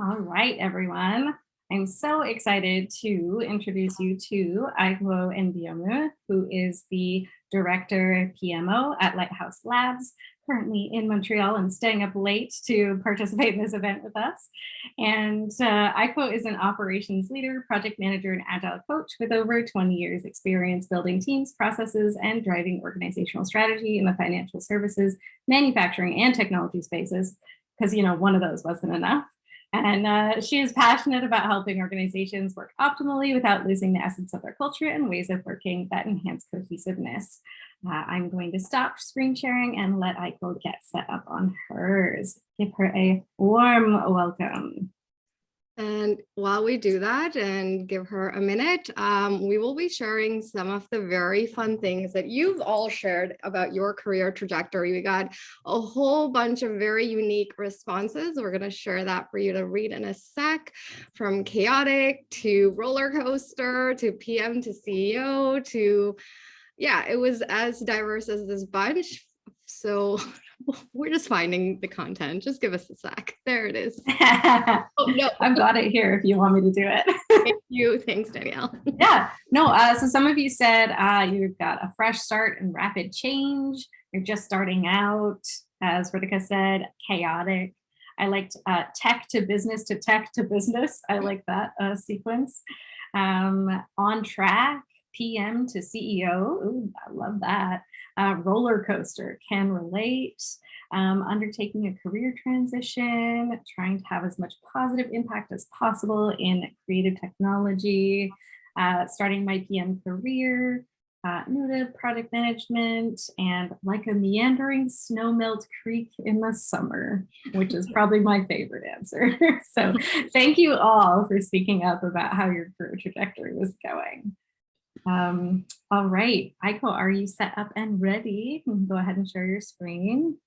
All right, everyone. I'm so excited to introduce you to Ikwo Ndiomu, who is the Director PMO at Lighthouse Labs, currently in Montreal and staying up late to participate in this event with us. And Ikwo is an operations leader, project manager, and agile coach with over 20 years experience building teams, processes, and driving organizational strategy in the financial services, manufacturing, and technology spaces. Because, one of those wasn't enough. And she is passionate about helping organizations work optimally without losing the essence of their culture and ways of working that enhance cohesiveness. I'm going to stop screen sharing and let Ikwo get set up on hers. Give her a warm welcome. And while we do that and give her a minute, we will be sharing some of the very fun things that you've all shared about your career trajectory. We got a whole bunch of very unique responses. We're going to share that for you to read in a sec, from chaotic to roller coaster to PM to CEO to, yeah, it was as diverse as this bunch. So we're just finding the content. Just give us a sec. There it is. Oh, no, I've got it here if you want me to do it. Thank you. Thanks, Danielle. Yeah, no, so some of you said you've got a fresh start and rapid change. You're just starting out. As Ritika said, chaotic. I liked tech to business to tech to business. I like that sequence. On track, PM to CEO. Ooh, I love that. Roller coaster, can relate. Undertaking a career transition, trying to have as much positive impact as possible in creative technology, starting my PM career, new to project management, and like a meandering snowmelt creek in the summer, which is probably my favorite answer. So thank you all for speaking up about how your career trajectory was going. All right, Ikwo, are you set up and ready? You can go ahead and share your screen.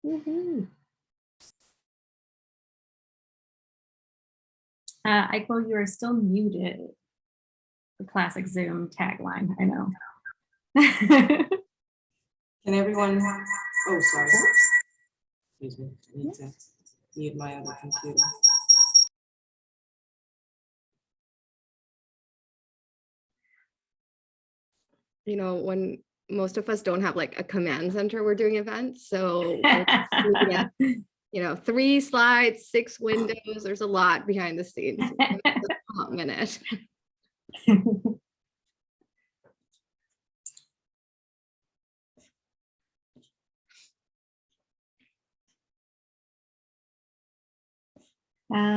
Woohoo. Ikwo, you are still muted. The classic Zoom tagline, I know. Can everyone? Oh, sorry. Excuse me. I need to mute my other computer. You know, when most of us don't have like a command center, we're doing events. So, you know, 3 slides, 6 windows. There's a lot behind the scenes. A minute.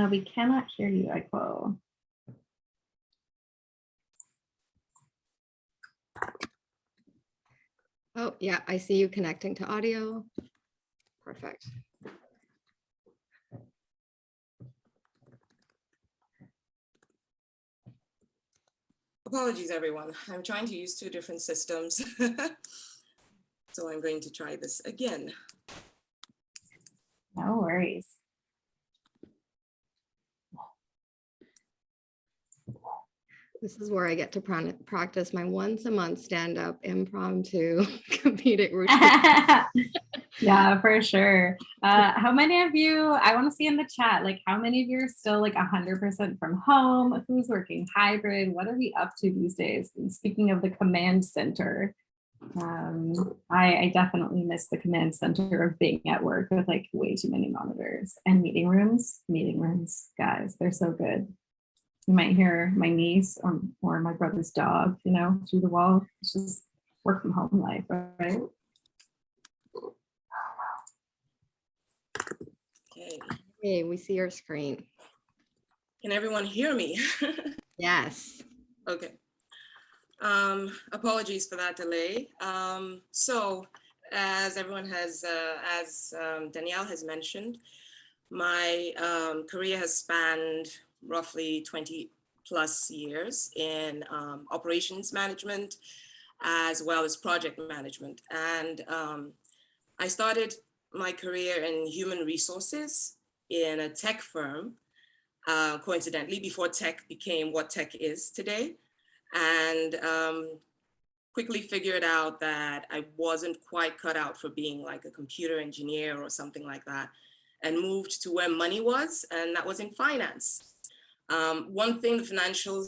We cannot hear you, Ikwo. Oh, yeah, I see you connecting to audio. Perfect. Apologies, everyone. I'm trying to use 2 different systems. So I'm going to try this again. No worries. This is where I get to practice my once a month stand-up impromptu comedic routine. Yeah, for sure. How many of you, I want to see in the chat, like how many of you are still like 100% from home? Who's working hybrid? What are we up to these days? And speaking of the command center, I definitely miss the command center of being at work with like way too many monitors and meeting rooms, guys, they're so good. You might hear my niece or my brother's dog, you know, through the wall. It's just work from home life, right? Okay. Hey, we see your screen. Can everyone hear me? Yes. Okay. Apologies for that delay. So as everyone has, Danielle has mentioned, my career has spanned roughly 20 plus years in operations management, as well as project management. And I started my career in human resources in a tech firm, coincidentally, before tech became what tech is today. And quickly figured out that I wasn't quite cut out for being like a computer engineer or something like that, and moved to where money was, and that was in finance. One thing the financial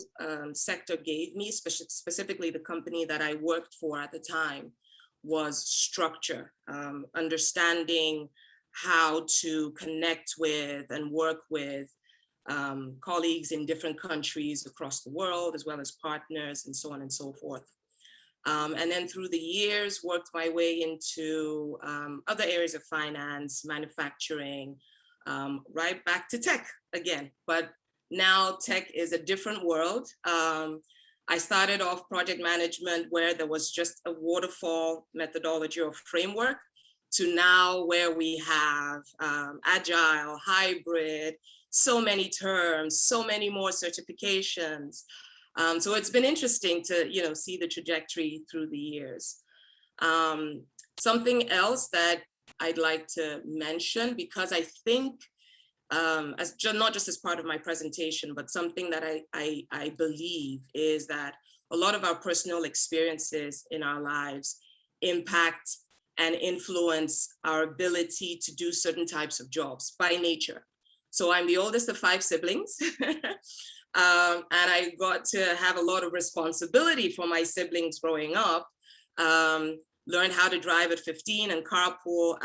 sector gave me, specifically the company that I worked for at the time, was structure, understanding how to connect with and work with colleagues in different countries across the world, as well as partners and so on and so forth. And then through the years, worked my way into other areas of finance, manufacturing, right back to tech again. But now tech is a different world. I started off project management where there was just a waterfall methodology or framework, to now where we have agile, hybrid, so many terms, so many more certifications. So it's been interesting to see the trajectory through the years. Something else that I'd like to mention, because I think as not just as part of my presentation, but something that I believe is that a lot of our personal experiences in our lives impact and influence our ability to do certain types of jobs by nature. So I'm the oldest of 5 siblings. And I got to have a lot of responsibility for my siblings growing up. Learned how to drive at 15 and carpool.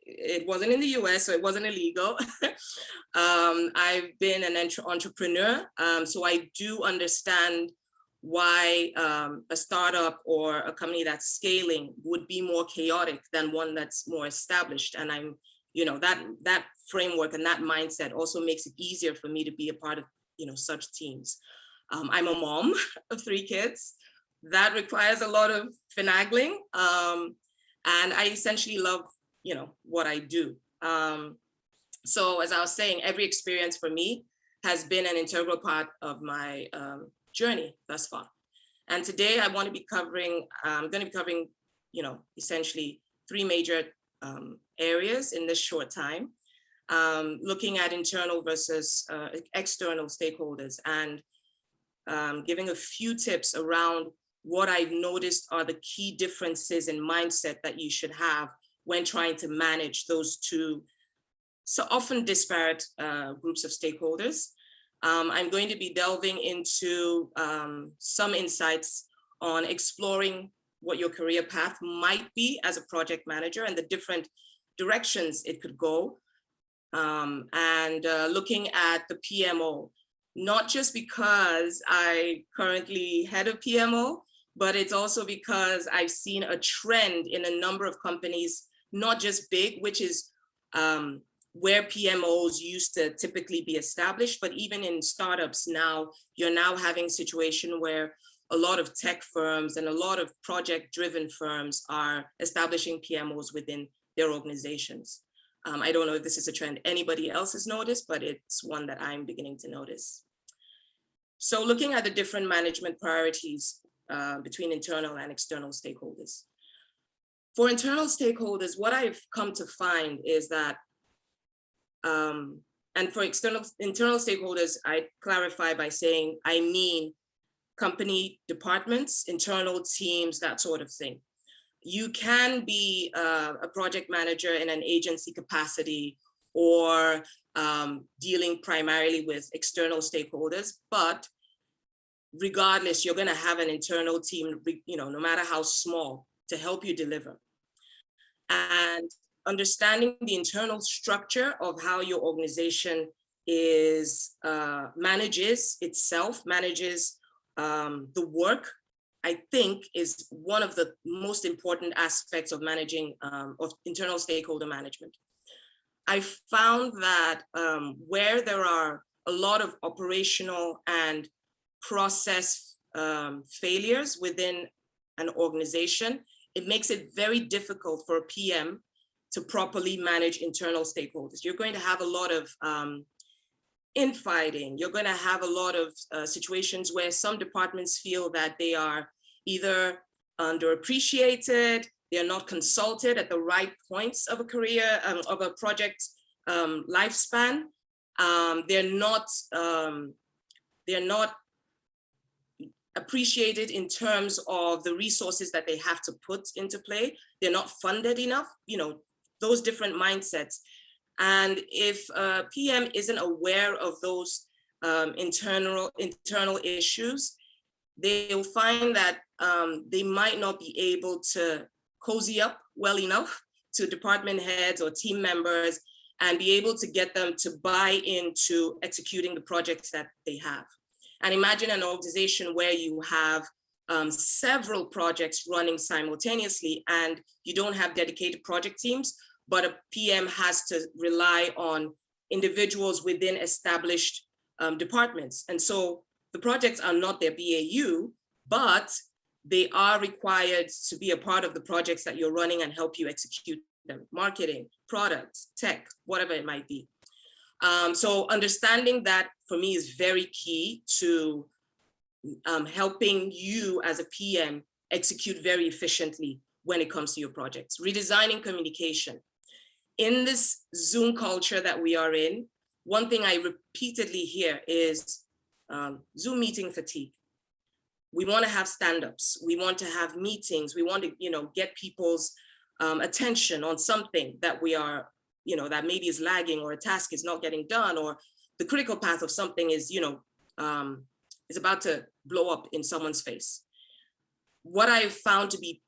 It wasn't in the US, so it wasn't illegal. I've been an entrepreneur, so I do understand why a startup or a company that's scaling would be more chaotic than one that's more established. And I'm, that framework and that mindset also makes it easier for me to be a part of such teams. I'm a mom of 3 kids. That requires a lot of finagling. And I essentially love, what I do. So as I was saying, every experience for me has been an integral part of my journey thus far. And today I'm going to be covering, essentially 3 major areas in this short time. Looking at internal versus external stakeholders, and giving a few tips around what I've noticed are the key differences in mindset that you should have when trying to manage those 2 so often disparate groups of stakeholders. I'm going to be delving into some insights on exploring what your career path might be as a project manager and the different directions it could go. And looking at the PMO, not just because I currently head a PMO, but it's also because I've seen a trend in a number of companies, not just big, which is where PMOs used to typically be established, but even in startups now, you're now having a situation where a lot of tech firms and a lot of project-driven firms are establishing PMOs within their organizations. I don't know if this is a trend anybody else has noticed, but it's one that I'm beginning to notice. So looking at the different management priorities between internal and external stakeholders. For internal stakeholders, what I've come to find is that, and for internal stakeholders, I clarify by saying, I mean company departments, internal teams, that sort of thing. You can be a project manager in an agency capacity or dealing primarily with external stakeholders, but regardless, you're going to have an internal team, no matter how small, to help you deliver. And understanding the internal structure of how your organization is manages itself, manages the work, I think is one of the most important aspects of managing of internal stakeholder management. I found that where there are a lot of operational and process failures within an organization, it makes it very difficult for a PM to properly manage internal stakeholders. You're going to have a lot of infighting. You're going to have a lot of situations where some departments feel that they are either underappreciated, They're not consulted at the right points of a career, of a project lifespan. They're not appreciated in terms of the resources that they have to put into play. They're not funded enough, those different mindsets. And if a PM isn't aware of those internal issues, they'll find that they might not be able to cozy up well enough to department heads or team members and be able to get them to buy into executing the projects that they have. And imagine an organization where you have several projects running simultaneously and you don't have dedicated project teams, but a PM has to rely on individuals within established departments. And so the projects are not their BAU, but they are required to be a part of the projects that you're running and help you execute them: marketing, products, tech, whatever it might be. So understanding that for me is very key to helping you as a PM execute very efficiently when it comes to your projects. Redesigning communication. In this Zoom culture that we are in, one thing I repeatedly hear is Zoom meeting fatigue. We want to have stand-ups. We want to have meetings. We want to, get people's attention on something that we are, that maybe is lagging, or a task is not getting done, or the critical path of something is, is about to blow up in someone's face. What I've found to be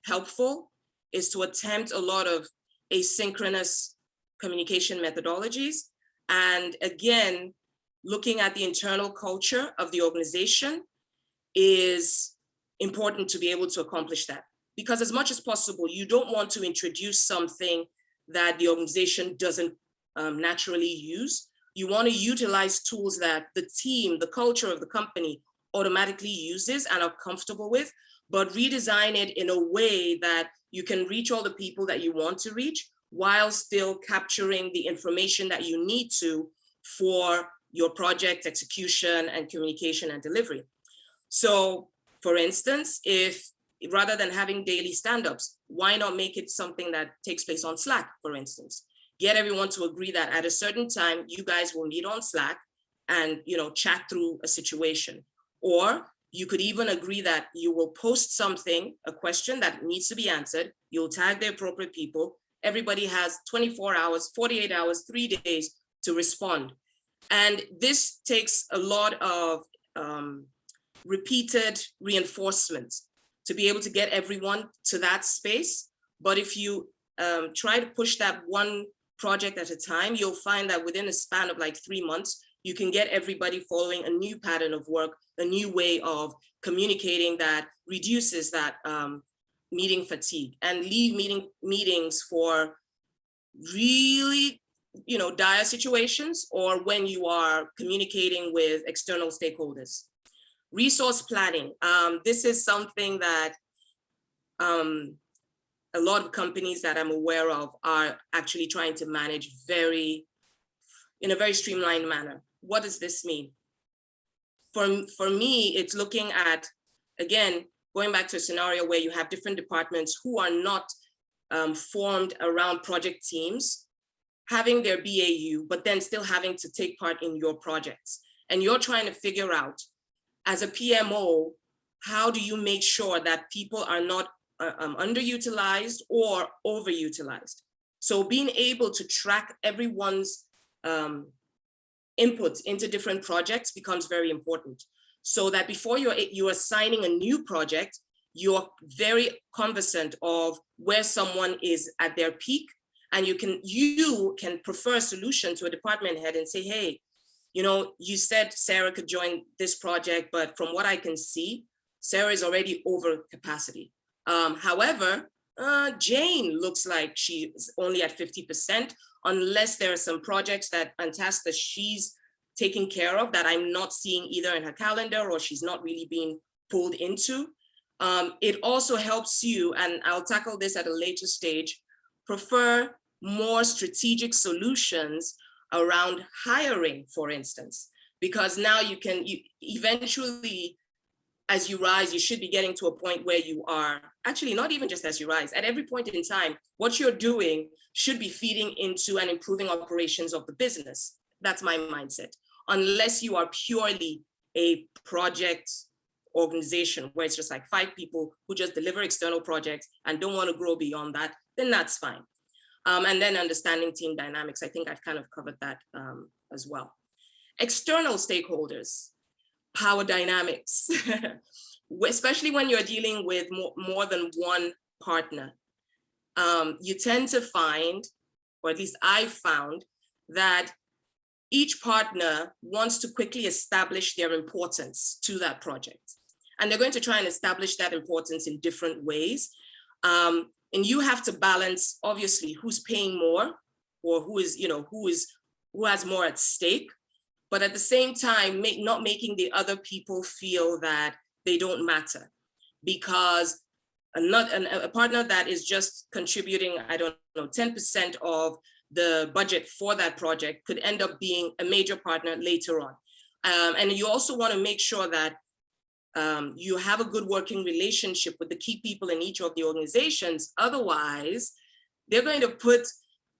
helpful is to attempt a lot of asynchronous communication methodologies. And again, looking at the internal culture of the organization is important to be able to accomplish that. Because as much as possible, you don't want to introduce something that the organization doesn't naturally use. You want to utilize tools that the team, the culture of the company automatically uses and are comfortable with, but redesign it in a way that you can reach all the people that you want to reach while still capturing the information that you need to for your project execution and communication and delivery. So for instance, if rather than having daily stand-ups, why not make it something that takes place on Slack, for instance? Get everyone to agree that at a certain time, you guys will meet on Slack and chat through a situation. Or you could even agree that you will post something, a question that needs to be answered. You'll tag the appropriate people. Everybody has 24 hours, 48 hours, 3 days to respond. And this takes a lot of repeated reinforcements to be able to get everyone to that space. But if you try to push that one project at a time, you'll find that within a span of like 3 months, you can get everybody following a new pattern of work, a new way of communicating that reduces that meeting fatigue, and leave meetings for really dire situations or when you are communicating with external stakeholders. Resource planning. This is something that a lot of companies that I'm aware of are actually trying to manage in a very streamlined manner. What does this mean? For me, it's looking at, again, going back to a scenario where you have different departments who are not formed around project teams, having their BAU, but then still having to take part in your projects. And you're trying to figure out, as a PMO, how do you make sure that people are not underutilized or overutilized? So being able to track everyone's input into different projects becomes very important, so that before you're assigning a new project, you're very conversant of where someone is at their peak, and you can prefer a solution to a department head and say, hey, you said Sarah could join this project, but from what I can see, Sarah is already over capacity. However, Jane looks like she's only at 50%, unless there are some projects and tasks that she's taking care of that I'm not seeing either in her calendar or she's not really being pulled into. It also helps you, and I'll tackle this at a later stage, prefer more strategic solutions around hiring, for instance, because now you eventually as you rise, you should be getting to a point where you are actually not even just as you rise, at every point in time, what you're doing should be feeding into and improving operations of the business. That's my mindset. Unless you are purely a project organization where it's just like 5 people who just deliver external projects and don't want to grow beyond that, then that's fine. And then understanding team dynamics. I think I've kind of covered that as well. External stakeholders, power dynamics, especially when you're dealing with more than one partner. You tend to find, or at least I've found, that each partner wants to quickly establish their importance to that project. And they're going to try and establish that importance in different ways. And you have to balance, obviously, who's paying more or who has more at stake, but at the same time, not making the other people feel that they don't matter, because a partner that is just contributing, I don't know, 10% of the budget for that project could end up being a major partner later on. And you also want to make sure that you have a good working relationship with the key people in each of the organizations. Otherwise, they're going to put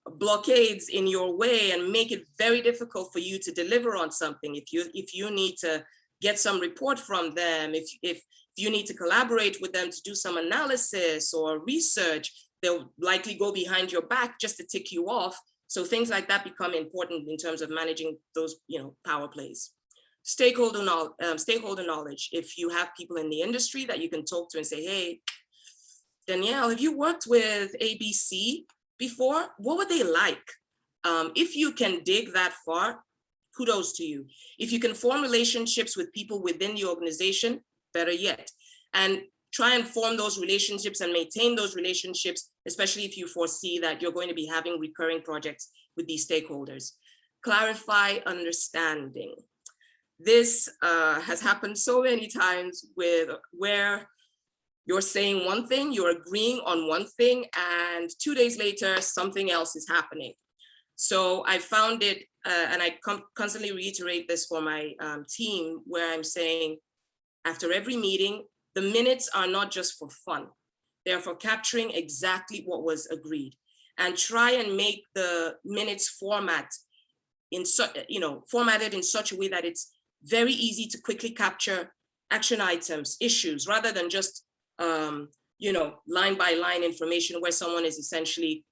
blockades in your way and make it very difficult for you to deliver on something. If you need to get some report from them, if you need to collaborate with them to do some analysis or research, they'll likely go behind your back just to tick you off. So things like that become important in terms of managing those, power plays. Stakeholder knowledge. If you have people in the industry that you can talk to and say, hey, Danielle, have you worked with ABC before? What were they like? If you can dig that far, kudos to you. If you can form relationships with people within the organization, better yet. And try and form those relationships and maintain those relationships, especially if you foresee that you're going to be having recurring projects with these stakeholders. Clarify understanding. This has happened so many times where you're saying one thing, you're agreeing on one thing, and 2 days later, something else is happening. So I found it, and I constantly reiterate this for my team, where I'm saying, after every meeting, the minutes are not just for fun. They're for capturing exactly what was agreed, and try and make the minutes formatted in such a way that it's very easy to quickly capture action items, issues, rather than just line by line information where someone is essentially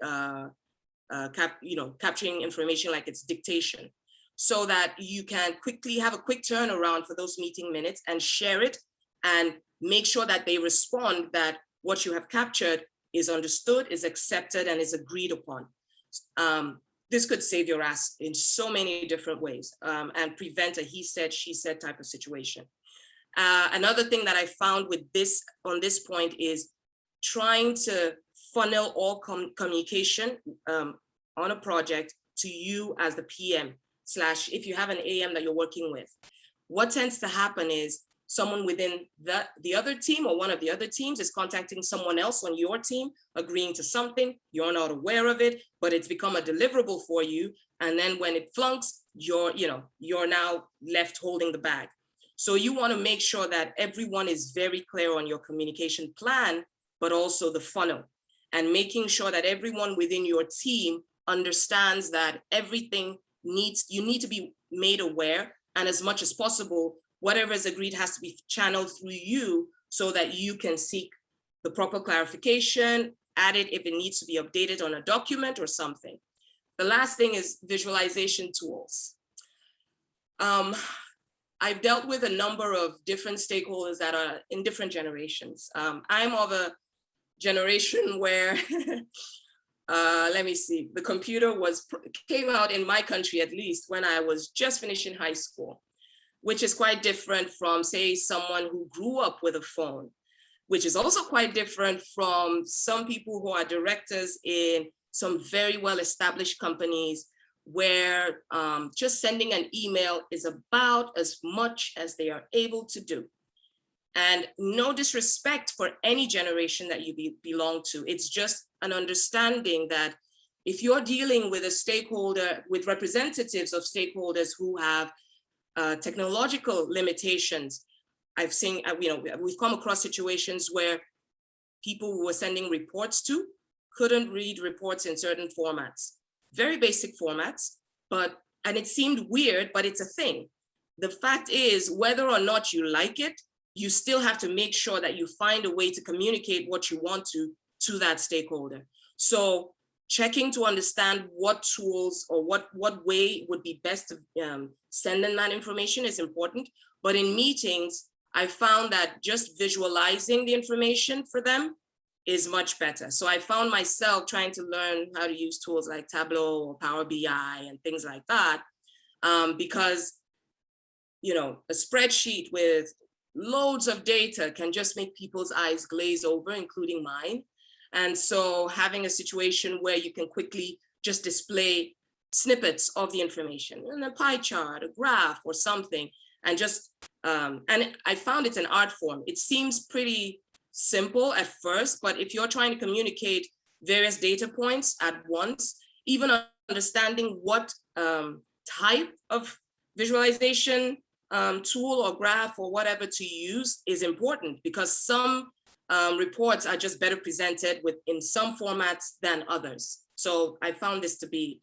capturing information like it's dictation, so that you can quickly have a quick turnaround for those meeting minutes and share it and make sure that they respond that what you have captured is understood, is accepted, and is agreed upon. This could save your ass in so many different ways and prevent a he said, she said type of situation. Another thing that I found with this on this point is trying to funnel all communication on a project to you as the PM / if you have an AM that you're working with. What tends to happen is someone within the other team or one of the other teams is contacting someone else on your team, agreeing to something, you're not aware of it, but it's become a deliverable for you. And then when it flunks, you're now left holding the bag. So you want to make sure that everyone is very clear on your communication plan, but also the funnel, and making sure that everyone within your team understands that everything you need to be made aware, and as much as possible, whatever is agreed has to be channeled through you so that you can seek the proper clarification, add it if it needs to be updated on a document or something. The last thing is visualization tools. I've dealt with a number of different stakeholders that are in different generations. I'm of a generation where, the computer came out in my country, at least, when I was just finishing high school, which is quite different from, say, someone who grew up with a phone, which is also quite different from some people who are directors in some very well-established companies where just sending an email is about as much as they are able to do. And no disrespect for any generation that you belong to. It's just an understanding that if you're dealing with a stakeholder, with representatives of stakeholders who have technological limitations, I've seen, we've come across situations where people who were sending reports to couldn't read reports in certain formats, very basic formats, and it seemed weird, but it's a thing. The fact is, whether or not you like it, you still have to make sure that you find a way to communicate what you want to that stakeholder. So checking to understand what tools or what way would be best to send them that information is important. But in meetings, I found that just visualizing the information for them is much better. So I found myself trying to learn how to use tools like Tableau or Power BI and things like that, because a spreadsheet with loads of data can just make people's eyes glaze over, including mine. And so having a situation where you can quickly just display snippets of the information in a pie chart, a graph or something, and just, and I found it's an art form. It seems pretty simple at first, but if you're trying to communicate various data points at once, even understanding what type of visualization tool or graph or whatever to use is important, because some reports are just better presented in some formats than others. So I found this to be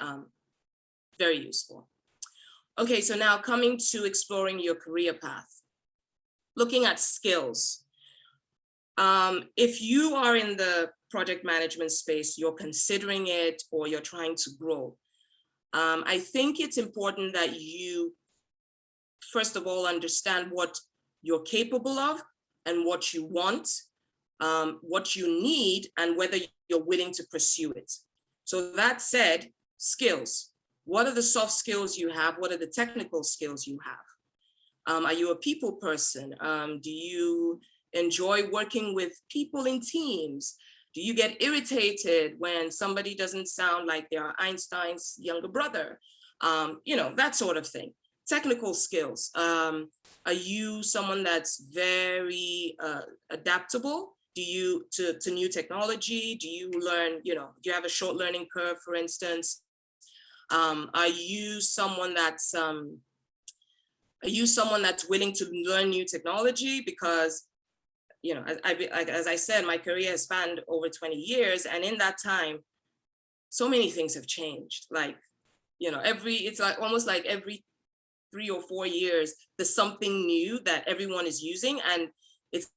very useful. Okay, so now coming to exploring your career path, looking at skills. If you are in the project management space, you're considering it or you're trying to grow, I think it's important that you, first of all, understand what you're capable of and what you want, what you need, and whether you're willing to pursue it. So that said, skills. What are the soft skills you have? What are the technical skills you have? Are you a people person? Do you enjoy working with people in teams? Do you get irritated when somebody doesn't sound like they are Einstein's younger brother? That sort of thing. Technical skills. Are you someone that's very adaptable? Do you to new technology? Do you learn, do you have a short learning curve, for instance? Are you someone that's willing to learn new technology? Because, as I said, my career has spanned over 20 years, and in that time, so many things have changed. Like, it's like almost like every 3 or 4 years, there's something new that everyone is using. And it's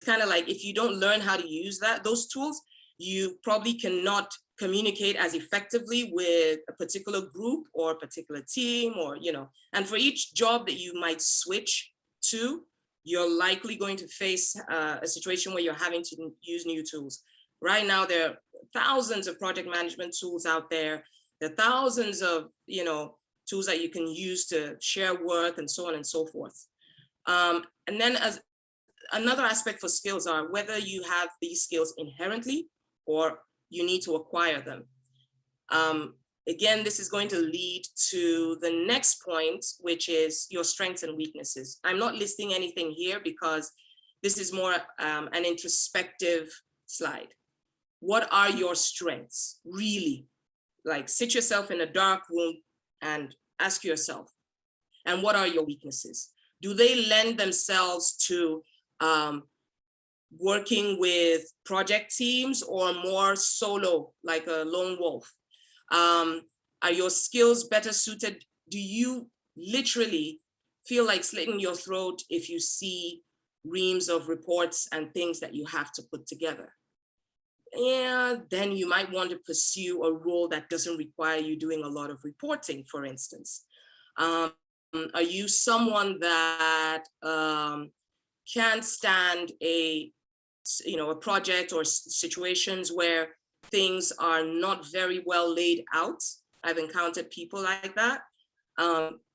kind of like, if you don't learn how to use those tools, you probably cannot communicate as effectively with a particular group or a particular team, or, and for each job that you might switch to, you're likely going to face a situation where you're having to use new tools. Right now, there are thousands of project management tools out there. There are thousands of, tools that you can use to share work and so on and so forth. And then as another aspect for skills are whether you have these skills inherently or you need to acquire them. Again, this is going to lead to the next point, which is your strengths and weaknesses. I'm not listing anything here because this is more an introspective slide. What are your strengths, really? Like, sit yourself in a dark room and ask yourself, and what are your weaknesses? Do they lend themselves to working with project teams or more solo, like a lone wolf? Are your skills better suited? Do you literally feel like slitting your throat if you see reams of reports and things that you have to put together? Yeah, then you might want to pursue a role that doesn't require you doing a lot of reporting, for instance. Are you someone that can stand a project or situations where things are not very well laid out? I've encountered people like that.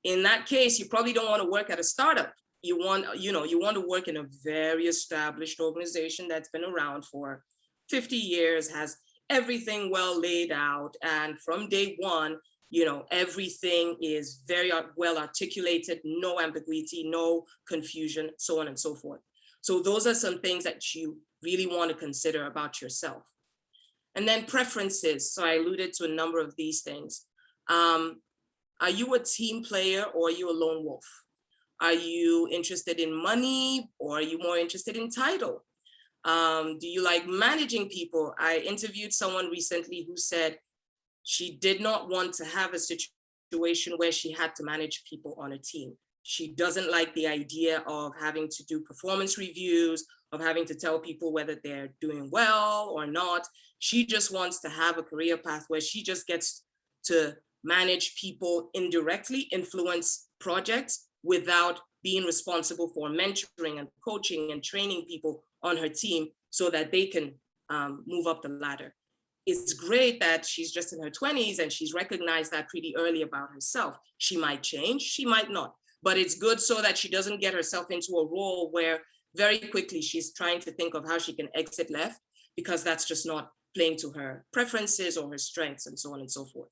In that case, you probably don't want to work at a startup. You want to work in a very established organization that's been around for 50 years, has everything well laid out, and from day one, everything is very well articulated, no ambiguity, no confusion, so on and so forth. So those are some things that you really want to consider about yourself. And then preferences. So I alluded to a number of these things. Are you a team player or are you a lone wolf? Are you interested in money, or are you more interested in title? Do you like managing people? I interviewed someone recently who said she did not want to have a situation where she had to manage people on a team. She doesn't like the idea of having to do performance reviews, of having to tell people whether they're doing well or not. She just wants to have a career path where she just gets to manage people indirectly, influence projects without being responsible for mentoring and coaching and training people on her team so that they can move up the ladder. It's great that she's just in her 20s and she's recognized that pretty early about herself. She might change, she might not, but it's good so that she doesn't get herself into a role where very quickly she's trying to think of how she can exit left, because that's just not playing to her preferences or her strengths and so on and so forth.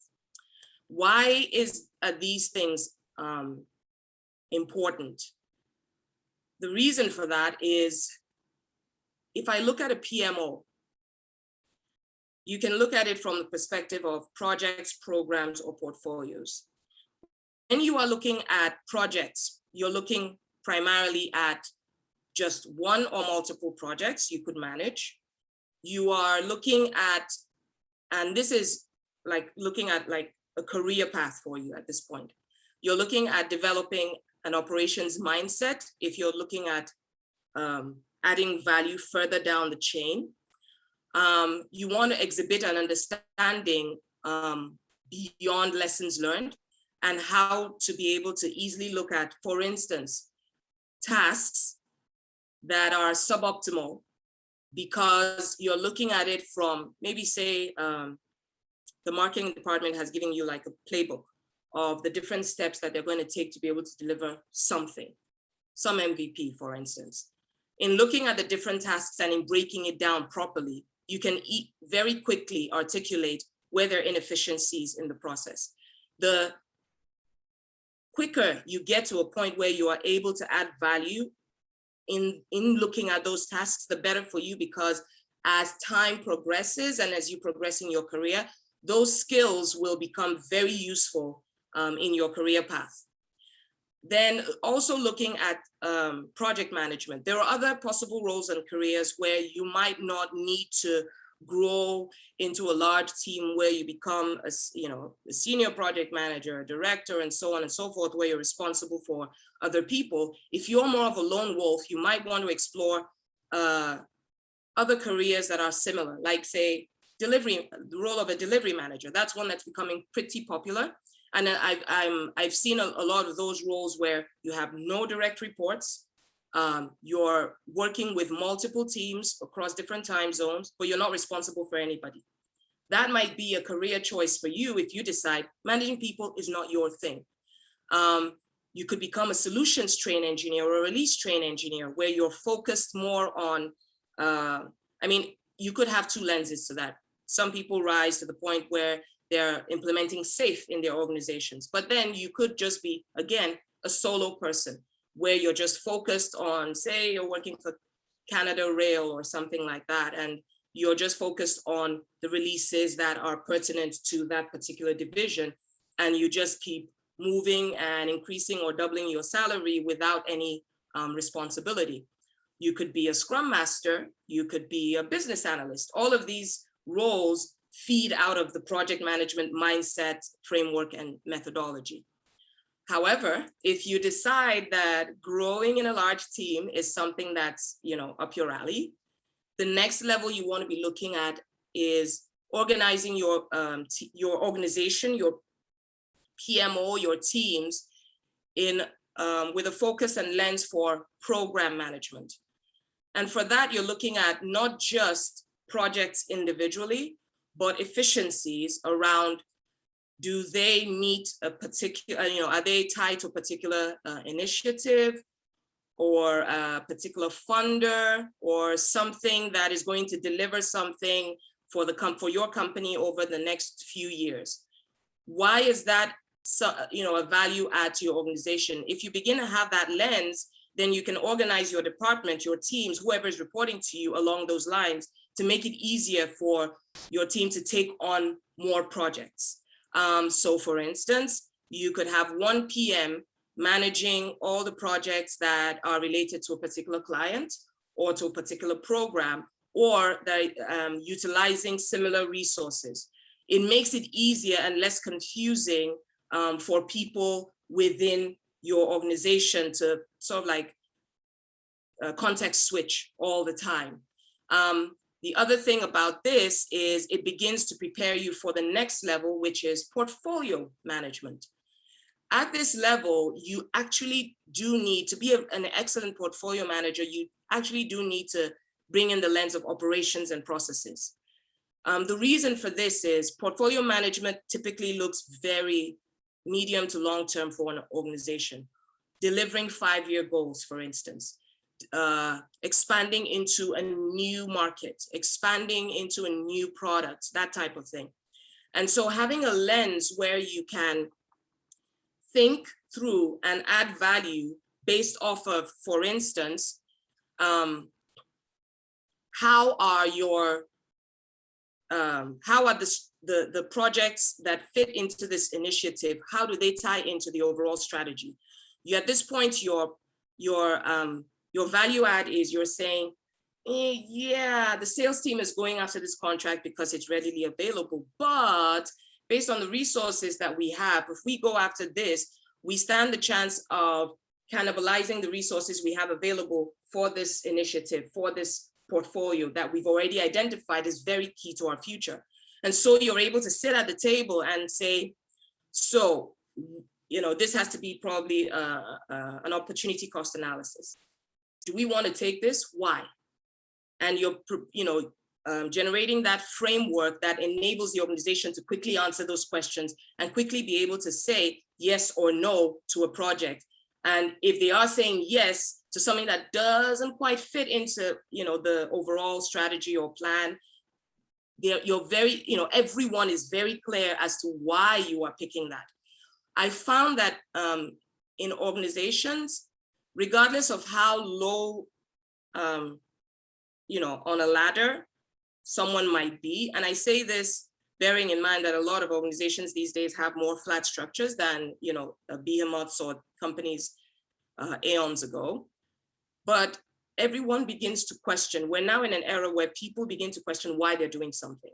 Why is these things important? The reason for that is, if I look at a PMO, you can look at it from the perspective of projects, programs, or portfolios. When you are looking at projects, you're looking primarily at just one or multiple projects you could manage. You are looking at, and this is like looking at like a career path for you at this point. You're looking at developing an operations mindset if you're looking at adding value further down the chain. You want to exhibit an understanding beyond lessons learned, and how to be able to easily look at, for instance, tasks that are suboptimal because you're looking at it from maybe say the marketing department has given you like a playbook of the different steps that they're going to take to be able to deliver something, some MVP, for instance. In looking at the different tasks and in breaking it down properly, you can very quickly articulate where there are inefficiencies in the process. The quicker you get to a point where you are able to add value in looking at those tasks, the better for you, because as time progresses and as you progress in your career, those skills will become very useful in your career path. Then also looking at project management. There are other possible roles and careers where you might not need to grow into a large team where you become a senior project manager, a director, and so on and so forth, where you're responsible for other people. If you're more of a lone wolf, you might want to explore other careers that are similar, like say delivery, the role of a delivery manager. That's one that's becoming pretty popular. And I've seen a lot of those roles where you have no direct reports. You're working with multiple teams across different time zones, but you're not responsible for anybody. That might be a career choice for you if you decide managing people is not your thing. You could become a solutions train engineer or a release train engineer, where you're focused more on, you could have two lenses to that. Some people rise to the point where they're implementing SAFe in their organizations, but then you could just be, again, a solo person where you're just focused on, say you're working for Canada Rail or something like that, and you're just focused on the releases that are pertinent to that particular division, and you just keep moving and increasing or doubling your salary without any responsibility. You could be a Scrum Master, you could be a business analyst. All of these roles feed out of the project management mindset, framework, and methodology. However, if you decide that growing in a large team is something that's, up your alley, the next level you want to be looking at is organizing your organization, your PMO, your teams in with a focus and lens for program management. And for that, you're looking at not just projects individually, but efficiencies around, do they meet a particular, are they tied to a particular initiative or a particular funder or something that is going to deliver something for your company over the next few years? Why is that a value add to your organization? If you begin to have that lens, then you can organize your department, your teams, whoever is reporting to you along those lines, to make it easier for your team to take on more projects. So for instance, you could have one PM managing all the projects that are related to a particular client or to a particular program, or that utilizing similar resources. It makes it easier and less confusing for people within your organization to sort of like context switch all the time. The other thing about this is it begins to prepare you for the next level, which is portfolio management. At this level, you actually do need to be an excellent portfolio manager. You actually do need to bring in the lens of operations and processes. The reason for this is portfolio management typically looks very medium to long term for an organization. Delivering 5-year goals, for instance, expanding into a new market, expanding into a new product, that type of thing. And so having a lens where you can think through and add value based off of, for instance, how are the projects that fit into this initiative, how do they tie into the overall strategy? You at this point, your value add is you're saying, yeah, the sales team is going after this contract because it's readily available, but based on the resources that we have, if we go after this, we stand the chance of cannibalizing the resources we have available for this initiative, for this portfolio that we've already identified is very key to our future. And so you're able to sit at the table and say, so, this has to be probably an opportunity cost analysis. Do we want to take this? Why? And you're, generating that framework that enables the organization to quickly answer those questions and quickly be able to say yes or no to a project. And if they are saying yes to something that doesn't quite fit into, the overall strategy or plan, you're very, everyone is very clear as to why you are picking that. I found that in organizations, regardless of how low, on a ladder someone might be, and I say this bearing in mind that a lot of organizations these days have more flat structures than, behemoths or companies aeons ago. But everyone begins to question. We're now in an era where people begin to question why they're doing something.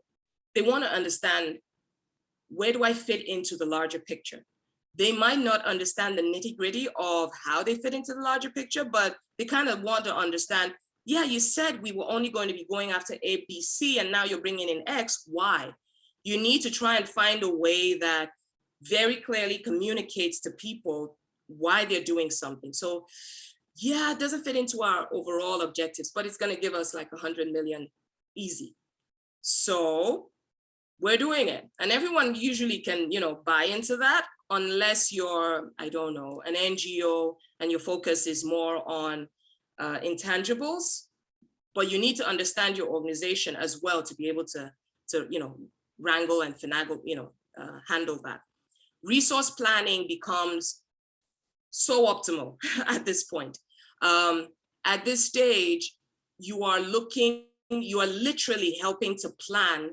They want to understand, where do I fit into the larger picture? They might not understand the nitty-gritty of how they fit into the larger picture, but they kind of want to understand, yeah, you said we were only going to be going after A, B, C, and now you're bringing in X. Why? You need to try and find a way that very clearly communicates to people why they're doing something. So yeah, it doesn't fit into our overall objectives, but it's going to give us like 100 million easy. So we're doing it. And everyone usually can, buy into that, unless you're, I don't know, an NGO and your focus is more on intangibles. But you need to understand your organization as well to be able to wrangle and finagle, handle that. Resource planning becomes so optimal at this point. At this stage, you are literally helping to plan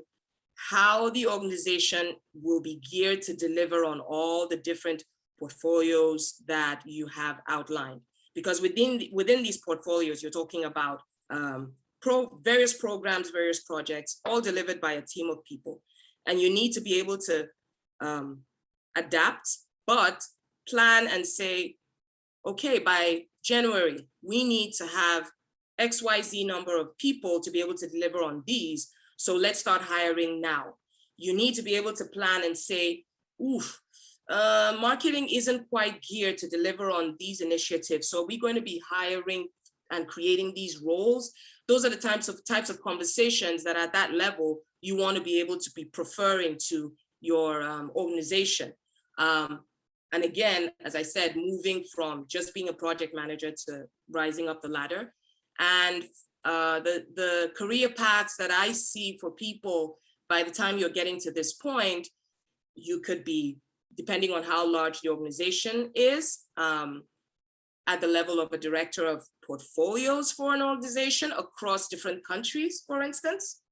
how the organization will be geared to deliver on all the different portfolios that you have outlined. Because within these portfolios, you're talking about various programs, various projects, all delivered by a team of people. And you need to be able to adapt, but plan and say, okay, by January, we need to have XYZ number of people to be able to deliver on these. So let's start hiring now. You need to be able to plan and say, marketing isn't quite geared to deliver on these initiatives. So we're going to be hiring and creating these roles. Those are the types of conversations that at that level, you want to be able to be preferring to your organization. And again, as I said, moving from just being a project manager to rising up the ladder. And the career paths that I see for people, by the time you're getting to this point, you could be, depending on how large the organization is, at the level of a director of portfolios for an organization across different countries, for instance.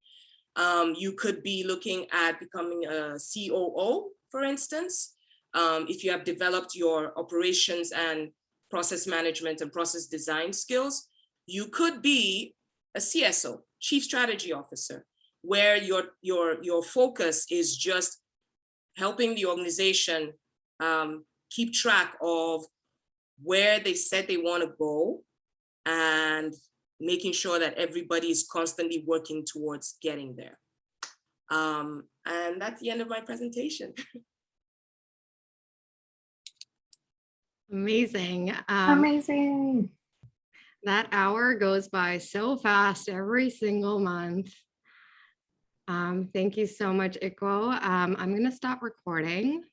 You could be looking at becoming a COO, for instance. if you have developed your operations and process management and process design skills, you could be a CSO, Chief Strategy Officer, where your focus is just helping the organization keep track of where they said they want to go and making sure that everybody is constantly working towards getting there. And that's the end of my presentation. Amazing. Amazing. That hour goes by so fast every single month. Thank you so much, Ikwo. I'm going to stop recording.